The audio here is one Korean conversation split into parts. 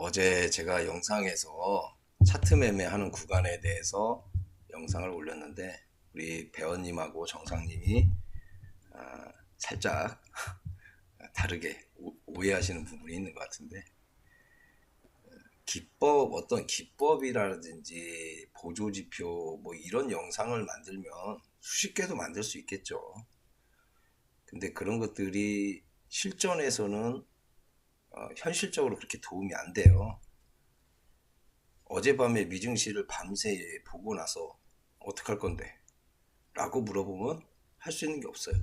어제 제가 영상에서 차트 매매하는 구간에 대해서 영상을 올렸는데 우리 배원님하고 정상님이 살짝 다르게 오해하시는 부분이 있는 것 같은데, 기법, 어떤 기법이라든지 보조지표 뭐 이런 영상을 만들면 수십 개도 만들 수 있겠죠. 근데 그런 것들이 실전에서는 현실적으로 그렇게 도움이 안 돼요. 어젯밤에 미증시를 밤새 보고 나서 어떡할 건데? 라고 물어보면 할 수 있는 게 없어요.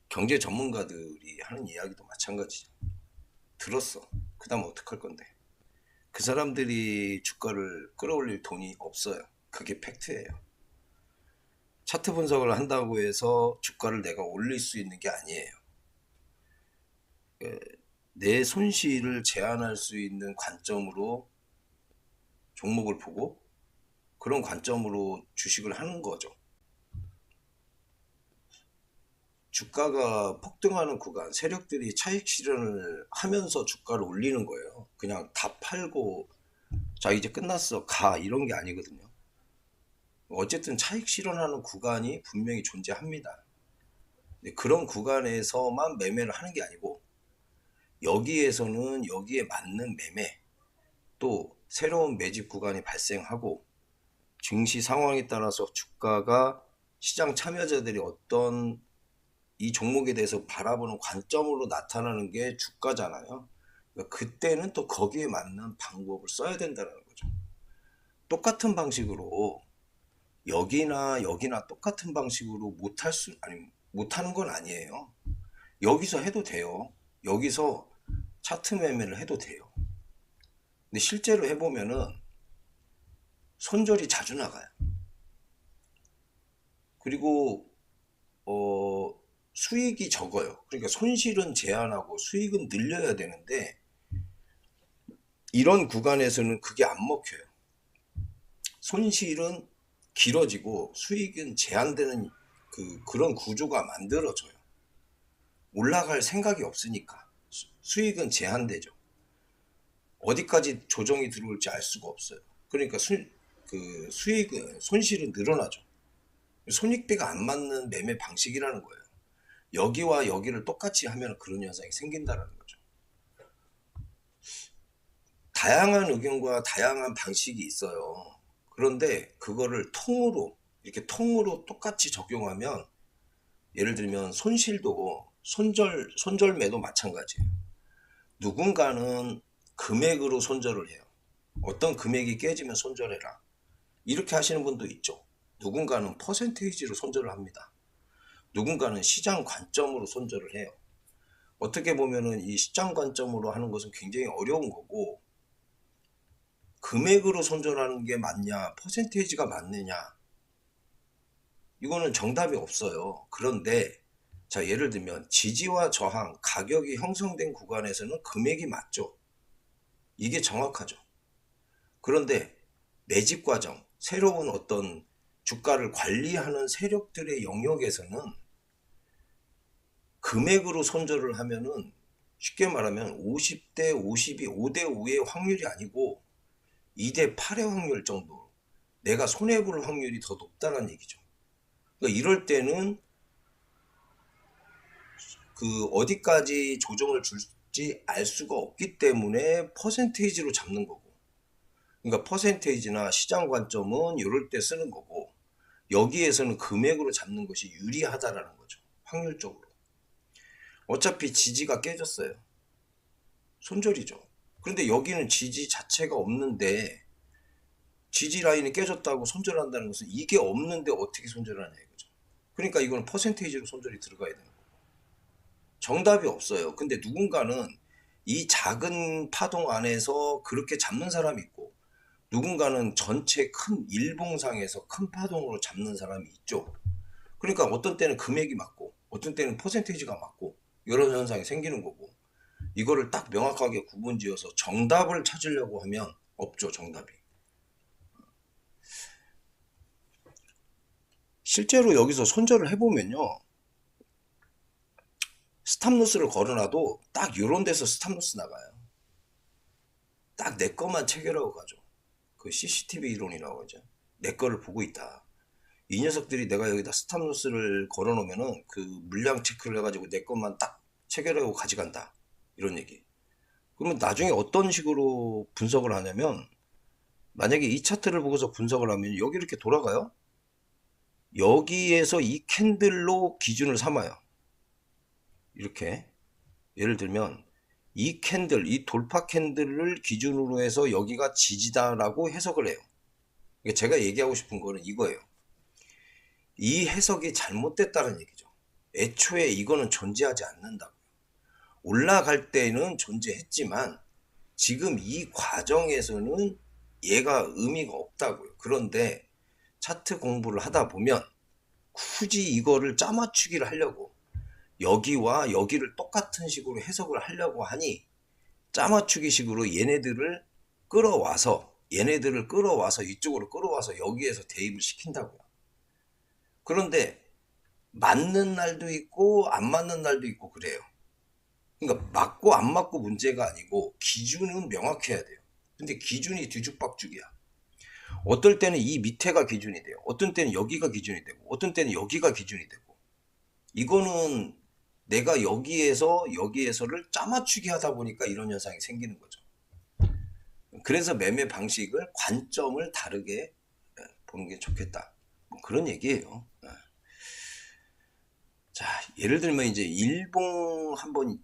경제 전문가들이 하는 이야기도 마찬가지죠. 들었어. 그 다음 어떡할 건데? 그 사람들이 주가를 끌어올릴 돈이 없어요. 그게 팩트예요. 차트 분석을 한다고 해서 주가를 내가 올릴 수 있는 게 아니에요. 내 손실을 제한할 수 있는 관점으로 종목을 보고 그런 관점으로 주식을 하는 거죠. 주가가 폭등하는 구간, 세력들이 차익 실현을 하면서 주가를 올리는 거예요. 그냥 다 팔고 자 이제 끝났어 가 이런 게 아니거든요. 어쨌든 차익 실현하는 구간이 분명히 존재합니다. 근데 그런 구간에서만 매매를 하는 게 아니고 여기에서는 여기에 맞는 매매, 또 새로운 매집 구간이 발생하고 증시 상황에 따라서 주가가 시장 참여자들이 어떤 이 종목에 대해서 바라보는 관점으로 나타나는 게 주가잖아요. 그러니까 그때는 또 거기에 맞는 방법을 써야 된다는 거죠. 똑같은 방식으로 여기나 여기나 똑같은 방식으로 못하는 건 아니에요. 여기서 해도 돼요. 여기서 차트 매매를 해도 돼요. 근데 실제로 해보면은 손절이 자주 나가요. 그리고 수익이 적어요. 그러니까 손실은 제한하고 수익은 늘려야 되는데 이런 구간에서는 그게 안 먹혀요. 손실은 길어지고 수익은 제한되는 그런 구조가 만들어져요. 올라갈 생각이 없으니까 수익은 제한되죠. 어디까지 조정이 들어올지 알 수가 없어요. 그러니까 수익은 손실은 늘어나죠. 손익비가 안 맞는 매매 방식이라는 거예요. 여기와 여기를 똑같이 하면 그런 현상이 생긴다는 거죠. 다양한 의견과 다양한 방식이 있어요. 그런데 그거를 이렇게 통으로 똑같이 적용하면, 예를 들면 손실도 손절매도 마찬가지예요. 누군가는 금액으로 손절을 해요. 어떤 금액이 깨지면 손절해라. 이렇게 하시는 분도 있죠. 누군가는 퍼센테이지로 손절을 합니다. 누군가는 시장 관점으로 손절을 해요. 어떻게 보면은 이 시장 관점으로 하는 것은 굉장히 어려운 거고, 금액으로 손절하는 게 맞냐, 퍼센테이지가 맞느냐, 이거는 정답이 없어요. 그런데 자, 예를 들면 지지와 저항, 가격이 형성된 구간에서는 금액이 맞죠. 이게 정확하죠. 그런데 매집 과정, 새로운 어떤 주가를 관리하는 세력들의 영역에서는 금액으로 손절을 하면은, 쉽게 말하면 50대 50이 5대 5의 확률이 아니고 2대 8의 확률 정도, 내가 손해볼 확률이 더 높다는 얘기죠. 그러니까 이럴 때는 어디까지 조정을 줄지 알 수가 없기 때문에 퍼센테이지로 잡는 거고, 그러니까 퍼센테이지나 시장 관점은 이럴 때 쓰는 거고, 여기에서는 금액으로 잡는 것이 유리하다라는 거죠. 확률적으로. 어차피 지지가 깨졌어요. 손절이죠. 그런데 여기는 지지 자체가 없는데, 지지 라인이 깨졌다고 손절한다는 것은 이게 없는데 어떻게 손절하냐 이거죠. 그러니까 이거는 퍼센테이지로 손절이 들어가야 되는 거고, 정답이 없어요. 근데 누군가는 이 작은 파동 안에서 그렇게 잡는 사람이 있고, 누군가는 전체 큰 일봉상에서 큰 파동으로 잡는 사람이 있죠. 그러니까 어떤 때는 금액이 맞고 어떤 때는 퍼센테이지가 맞고 이런 현상이 생기는 거고, 이거를 딱 명확하게 구분지어서 정답을 찾으려고 하면 없죠, 정답이. 실제로 여기서 손절을 해보면요, 스탑로스를 걸어놔도 딱 요런 데서 스탑로스 나가요. 딱 내 것만 체결하고 가죠. 그 CCTV 이론이라고 하죠. 내 거를 보고 있다. 이 녀석들이 내가 여기다 스탑로스를 걸어 놓으면은 그 물량 체크를 해가지고 내 것만 딱 체결하고 가져간다. 이런 얘기. 그러면 나중에 어떤 식으로 분석을 하냐면, 만약에 이 차트를 보고서 분석을 하면 여기 이렇게 돌아가요. 여기에서 이 캔들로 기준을 삼아요. 이렇게. 예를 들면 이 캔들, 이 돌파 캔들을 기준으로 해서 여기가 지지다라고 해석을 해요. 제가 얘기하고 싶은 거는 이거예요. 이 해석이 잘못됐다는 얘기죠. 애초에 이거는 존재하지 않는다고요. 올라갈 때는 존재했지만 지금 이 과정에서는 얘가 의미가 없다고요. 그런데 차트 공부를 하다 보면 굳이 이거를 짜맞추기를 하려고 여기와 여기를 똑같은 식으로 해석을 하려고 하니 짜맞추기 식으로 얘네들을 끌어와서 이쪽으로 끌어와서 여기에서 대입을 시킨다고요. 그런데 맞는 날도 있고 안 맞는 날도 있고 그래요. 그러니까 맞고 안 맞고 문제가 아니고 기준은 명확해야 돼요. 근데 기준이 뒤죽박죽이야. 어떨 때는 이 밑에가 기준이 돼요. 어떤 때는 여기가 기준이 되고 어떤 때는 여기가 기준이 되고. 이거는 내가 여기에서를 짜맞추기 하다 보니까 이런 현상이 생기는 거죠. 그래서 매매 방식을 관점을 다르게 보는 게 좋겠다. 뭐 그런 얘기예요. 자, 예를 들면 이제 일봉 한번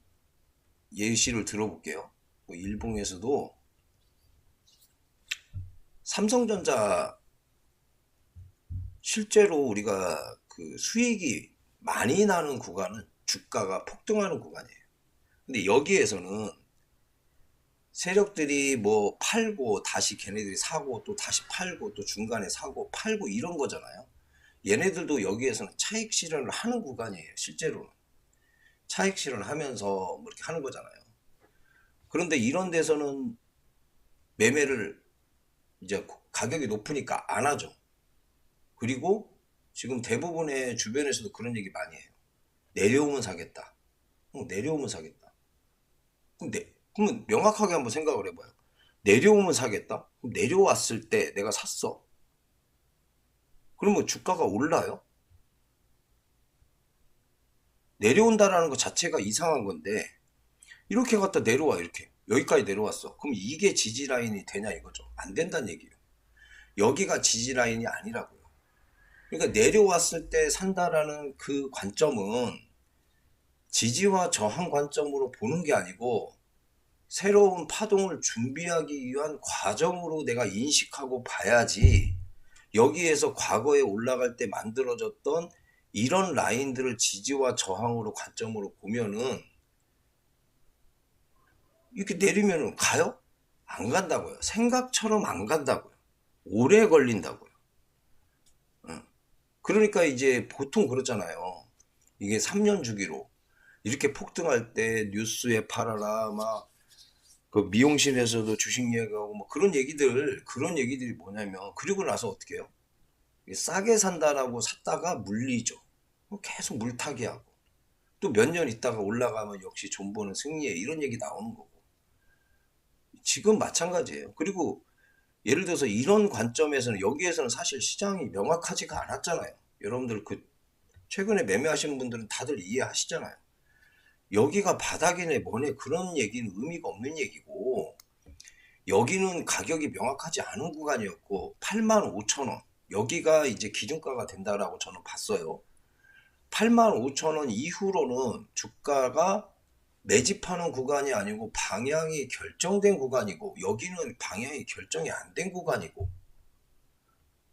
예시를 들어볼게요. 일봉에서도 삼성전자 실제로 우리가 그 수익이 많이 나는 구간은 주가가 폭등하는 구간이에요. 근데 여기에서는 세력들이 뭐 팔고 다시 걔네들이 사고 또 다시 팔고 또 중간에 사고 팔고 이런 거잖아요. 얘네들도 여기에서는 차익 실현을 하는 구간이에요. 실제로는 차익 실현을 하면서 뭐 이렇게 하는 거잖아요. 그런데 이런 데서는 매매를 이제 가격이 높으니까 안 하죠. 그리고 지금 대부분의 주변에서도 그런 얘기 많이 해요. 내려오면 사겠다. 내려오면 사겠다. 그러면 명확하게 한번 생각을 해봐요. 내려오면 사겠다? 그럼 내려왔을 때 내가 샀어. 그러면 주가가 올라요? 내려온다라는 것 자체가 이상한 건데 이렇게 갔다 내려와 이렇게 여기까지 내려왔어. 그럼 이게 지지 라인이 되냐 이거죠. 안 된다는 얘기예요. 여기가 지지 라인이 아니라고요. 그러니까 내려왔을 때 산다라는 그 관점은 지지와 저항 관점으로 보는 게 아니고 새로운 파동을 준비하기 위한 과정으로 내가 인식하고 봐야지, 여기에서 과거에 올라갈 때 만들어졌던 이런 라인들을 지지와 저항으로 관점으로 보면은 이렇게 내리면은 가요? 안 간다고요. 생각처럼 안 간다고요. 오래 걸린다고요. 그러니까 이제 보통 그렇잖아요. 이게 3년 주기로 이렇게 폭등할 때 뉴스에 팔아라 막 그 미용실에서도 주식 얘기하고 뭐 그런 얘기들이 뭐냐면 그리고 나서 어떻게 해요? 싸게 산다라고 샀다가 물리죠. 계속 물타기 하고 또 몇 년 있다가 올라가면 역시 존버는 승리해 이런 얘기 나오는 거고 지금 마찬가지예요. 그리고 예를 들어서 이런 관점에서는 여기에서는 사실 시장이 명확하지가 않았잖아요. 여러분들 그 최근에 매매하시는 분들은 다들 이해하시잖아요. 여기가 바닥이네 뭐네 그런 얘기는 의미가 없는 얘기고 여기는 가격이 명확하지 않은 구간이었고 85,000원 여기가 이제 기준가가 된다라고 저는 봤어요. 85,000원 이후로는 주가가 매집하는 구간이 아니고 방향이 결정된 구간이고 여기는 방향이 결정이 안 된 구간이고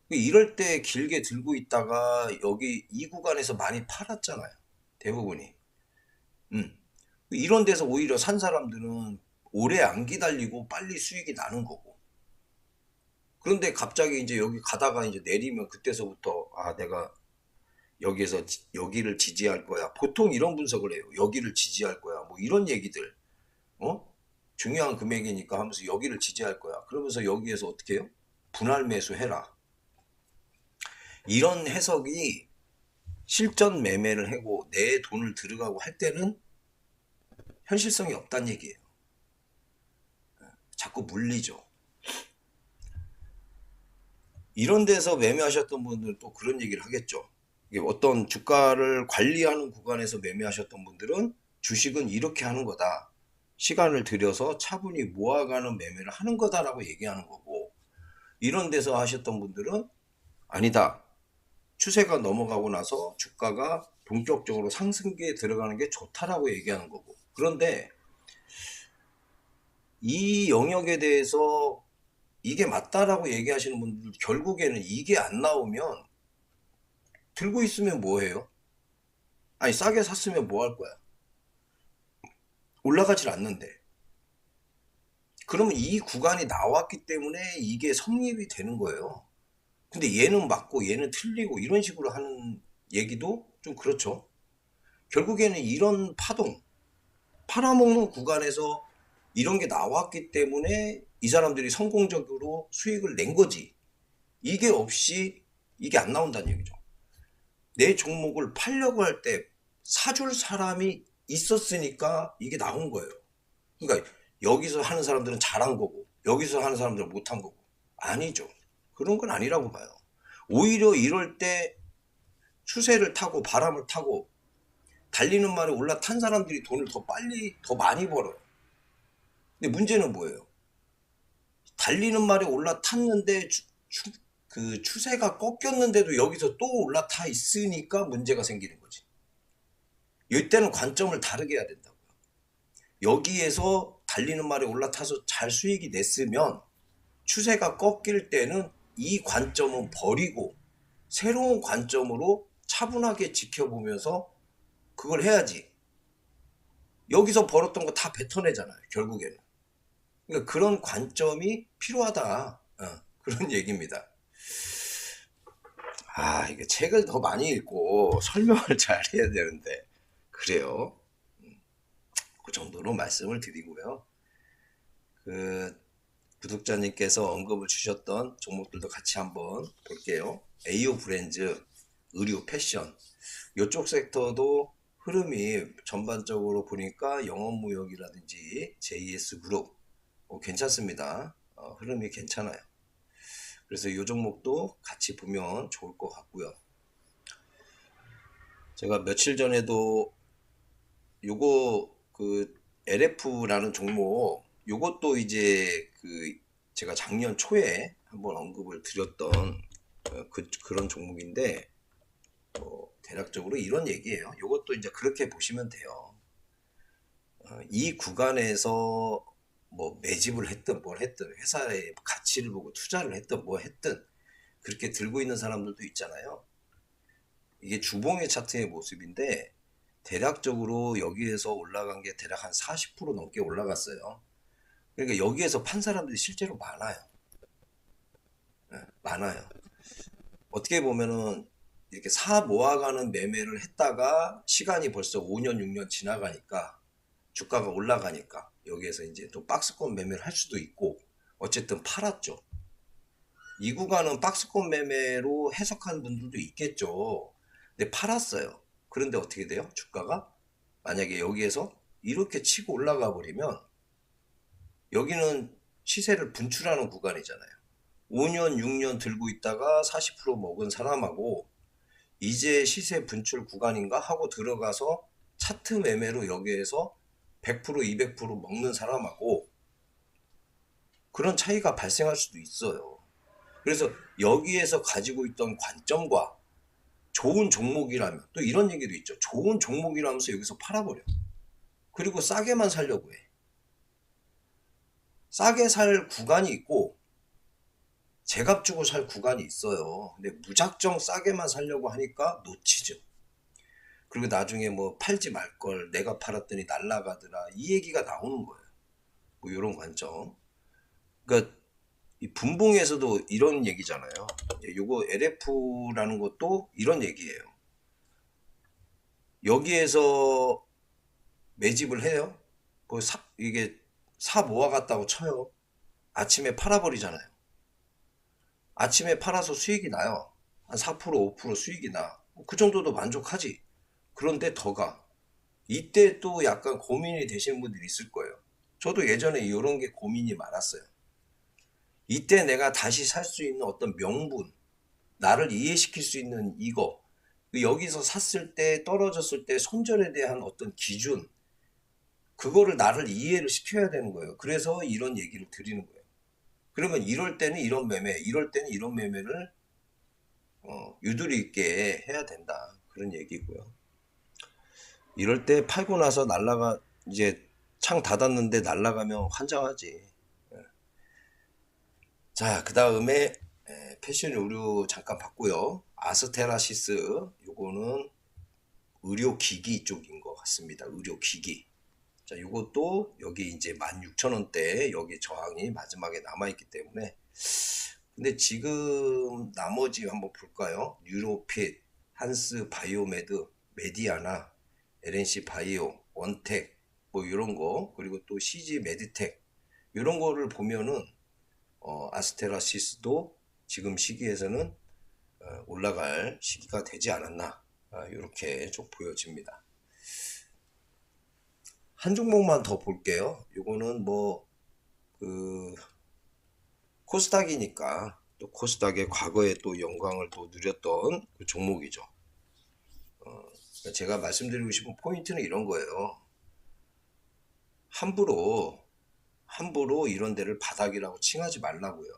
이럴 때 길게 들고 있다가 여기 이 구간에서 많이 팔았잖아요. 대부분이. 이런 데서 오히려 산 사람들은 오래 안 기다리고 빨리 수익이 나는 거고. 그런데 갑자기 이제 여기 가다가 이제 내리면 그때서부터 아 내가 여기에서 여기를 지지할 거야. 보통 이런 분석을 해요. 여기를 지지할 거야. 뭐 이런 얘기들. 중요한 금액이니까 하면서 여기를 지지할 거야. 그러면서 여기에서 어떻게 해요? 분할 매수해라. 이런 해석이 실전 매매를 하고 내 돈을 들어가고 할 때는 현실성이 없다는 얘기예요. 자꾸 물리죠. 이런 데서 매매하셨던 분들은 또 그런 얘기를 하겠죠. 이게 어떤 주가를 관리하는 구간에서 매매하셨던 분들은 주식은 이렇게 하는 거다. 시간을 들여서 차분히 모아가는 매매를 하는 거다라고 얘기하는 거고, 이런 데서 하셨던 분들은 아니다. 추세가 넘어가고 나서 주가가 본격적으로 상승기에 들어가는 게 좋다라고 얘기하는 거고. 그런데 이 영역에 대해서 이게 맞다라고 얘기하시는 분들 결국에는 이게 안 나오면 들고 있으면 뭐해요? 아니 싸게 샀으면 뭐 할 거야? 올라가질 않는데. 그러면 이 구간이 나왔기 때문에 이게 성립이 되는 거예요. 근데 얘는 맞고 얘는 틀리고 이런 식으로 하는 얘기도 좀 그렇죠. 결국에는 이런 파동, 팔아먹는 구간에서 이런 게 나왔기 때문에 이 사람들이 성공적으로 수익을 낸 거지. 이게 없이 이게 안 나온다는 얘기죠. 내 종목을 팔려고 할 때 사줄 사람이 있었으니까 이게 나온 거예요. 그러니까 여기서 하는 사람들은 잘한 거고 여기서 하는 사람들은 못한 거고. 아니죠. 그런 건 아니라고 봐요. 오히려 이럴 때 추세를 타고 바람을 타고 달리는 말에 올라탄 사람들이 돈을 더 빨리 더 많이 벌어요. 근데 문제는 뭐예요? 달리는 말에 올라탔는데 그 추세가 꺾였는데도 여기서 또 올라타 있으니까 문제가 생기는 거지. 이때는 관점을 다르게 해야 된다고요. 여기에서 달리는 말에 올라타서 잘 수익이 냈으면 추세가 꺾일 때는 이 관점은 버리고 새로운 관점으로 차분하게 지켜보면서 그걸 해야지. 여기서 벌었던 거 다 뱉어내잖아요, 결국에는. 그러니까 그런 관점이 필요하다. 그런 얘기입니다. 이게 책을 더 많이 읽고 설명을 잘 해야 되는데 그래요. 그 정도로 말씀을 드리고요. 그 구독자님께서 언급을 주셨던 종목들도 같이 한번 볼게요. 에이오 브랜즈, 의류, 패션 이쪽 섹터도 흐름이 전반적으로 보니까 영업무역이라든지 JS 그룹 괜찮습니다. 흐름이 괜찮아요. 그래서 이 종목도 같이 보면 좋을 것 같고요. 제가 며칠 전에도 요거 그 LF라는 종목 요것도 이제 그 제가 작년 초에 한번 언급을 드렸던 그런 종목인데 대략적으로 이런 얘기예요. 요것도 이제 그렇게 보시면 돼요. 이 구간에서 뭐 매집을 했든 뭘 했든 회사의 가치를 보고 투자를 했든 뭐 했든 그렇게 들고 있는 사람들도 있잖아요. 이게 주봉의 차트의 모습인데 대략적으로 여기에서 올라간 게 대략 한 40% 넘게 올라갔어요. 그러니까 여기에서 판 사람들이 실제로 많아요. 많아요. 어떻게 보면은 이렇게 사 모아가는 매매를 했다가 시간이 벌써 5년, 6년 지나가니까 주가가 올라가니까 여기에서 이제 또 박스권 매매를 할 수도 있고 어쨌든 팔았죠. 이 구간은 박스권 매매로 해석하는 분들도 있겠죠. 근데 팔았어요. 그런데 어떻게 돼요? 주가가 만약에 여기에서 이렇게 치고 올라가 버리면 여기는 시세를 분출하는 구간이잖아요. 5년, 6년 들고 있다가 40% 먹은 사람하고 이제 시세 분출 구간인가 하고 들어가서 차트 매매로 여기에서 100%, 200% 먹는 사람하고 그런 차이가 발생할 수도 있어요. 그래서 여기에서 가지고 있던 관점과 좋은 종목이라면 또 이런 얘기도 있죠. 좋은 종목이라면서 여기서 팔아버려. 그리고 싸게만 살려고 해. 싸게 살 구간이 있고 제값 주고 살 구간이 있어요. 근데 무작정 싸게만 살려고 하니까 놓치죠. 그리고 나중에 뭐 팔지 말 걸 내가 팔았더니 날라가더라 이 얘기가 나오는 거예요. 뭐 이런 관점. 그러니까 이 분봉에서도 이런 얘기잖아요. 요거 LF라는 것도 이런 얘기예요. 여기에서 매집을 해요. 뭐 이게 사 모아갔다고 쳐요. 아침에 팔아버리잖아요. 아침에 팔아서 수익이 나요. 한 4%, 5% 수익이 나. 그 정도도 만족하지. 그런데 더 가. 이때 또 약간 고민이 되시는 분들이 있을 거예요. 저도 예전에 이런 게 고민이 많았어요. 이때 내가 다시 살 수 있는 어떤 명분, 나를 이해시킬 수 있는 이거, 여기서 샀을 때 떨어졌을 때 손절에 대한 어떤 기준, 그거를 나를 이해를 시켜야 되는 거예요. 그래서 이런 얘기를 드리는 거예요. 그러면 이럴 때는 이런 매매, 이럴 때는 이런 매매를 유도리 있게 해야 된다. 그런 얘기고요. 이럴 때 팔고 나서 날라가 이제 창 닫았는데 날라가면 환장하지. 자, 그 다음에 패션 의류 잠깐 봤고요. 아스테라시스 요거는 의료기기 쪽인 것 같습니다. 의료기기. 자, 요것도 여기 이제 16,000원대 여기 저항이 마지막에 남아있기 때문에 근데 지금 나머지 한번 볼까요? 뉴로핏, 한스 바이오메드, 메디아나, LNC 바이오, 원텍 뭐 이런 거 그리고 또 CG 메디텍 이런 거를 보면은 아스테라시스도 지금 시기에서는 올라갈 시기가 되지 않았나 이렇게 좀 보여집니다. 한 종목만 더 볼게요. 이거는 뭐 그 코스닥이니까 또 코스닥의 과거에 또 영광을 또 누렸던 그 종목이죠. 제가 말씀드리고 싶은 포인트는 이런 거예요. 함부로 이런 데를 바닥이라고 칭하지 말라고요.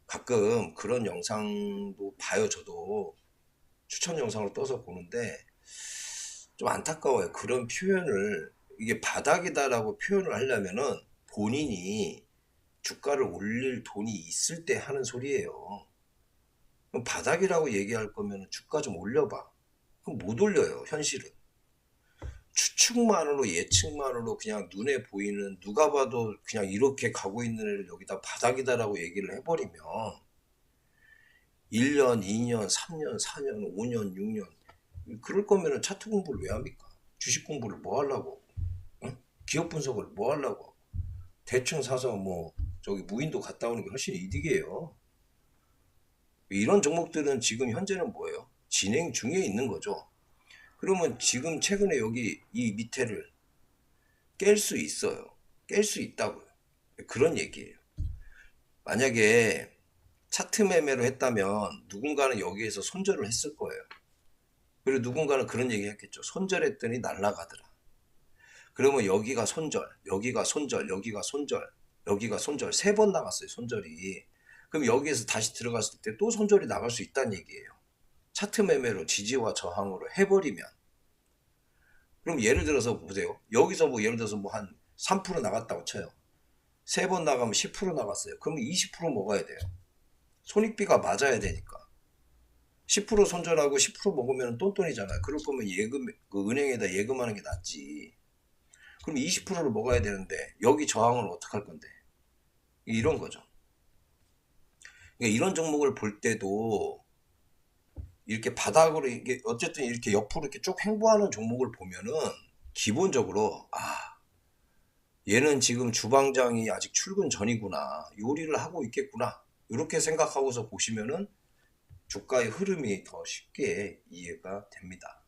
가끔 그런 영상도 봐요. 저도 추천 영상을 떠서 보는데 좀 안타까워요. 그런 표현을 이게 바닥이다라고 표현을 하려면은 본인이 주가를 올릴 돈이 있을 때 하는 소리예요. 그럼 바닥이라고 얘기할 거면 주가 좀 올려봐. 그럼 못 올려요. 현실은. 추측만으로 예측만으로 그냥 눈에 보이는 누가 봐도 그냥 이렇게 가고 있는 애를 여기다 바닥이다라고 얘기를 해버리면 1년, 2년, 3년, 4년, 5년, 6년 그럴 거면은 차트 공부를 왜 합니까? 주식 공부를 뭐 하려고? 응? 기업 분석을 뭐 하려고? 대충 사서 뭐 저기 무인도 갔다 오는 게 훨씬 이득이에요. 이런 종목들은 지금 현재는 뭐예요? 진행 중에 있는 거죠. 그러면 지금 최근에 여기 이 밑에를 깰 수 있어요. 깰 수 있다고요. 그런 얘기예요. 만약에 차트 매매로 했다면 누군가는 여기에서 손절을 했을 거예요. 그리고 누군가는 그런 얘기 했겠죠. 손절했더니 날라가더라. 그러면 여기가 손절, 여기가 손절, 여기가 손절, 여기가 손절. 3번 나갔어요. 손절이. 그럼 여기에서 다시 들어갔을 때 또 손절이 나갈 수 있다는 얘기예요. 차트 매매로 지지와 저항으로 해버리면. 그럼 예를 들어서 보세요. 여기서 뭐 예를 들어서 뭐 한 3% 나갔다고 쳐요. 3번 나가면 10% 나갔어요. 그럼 20% 먹어야 돼요. 손익비가 맞아야 되니까. 10% 손절하고 10% 먹으면 똔똔이잖아요. 그럴 거면 예금, 그 은행에다 예금하는 게 낫지. 그럼 20%를 먹어야 되는데 여기 저항을 어떻게 할 건데? 이런 거죠. 그러니까 이런 종목을 볼 때도 이렇게 바닥으로 이게 어쨌든 이렇게 옆으로 이렇게 쭉 횡보하는 종목을 보면은 기본적으로 얘는 지금 주방장이 아직 출근 전이구나. 요리를 하고 있겠구나. 이렇게 생각하고서 보시면은 주가의 흐름이 더 쉽게 이해가 됩니다.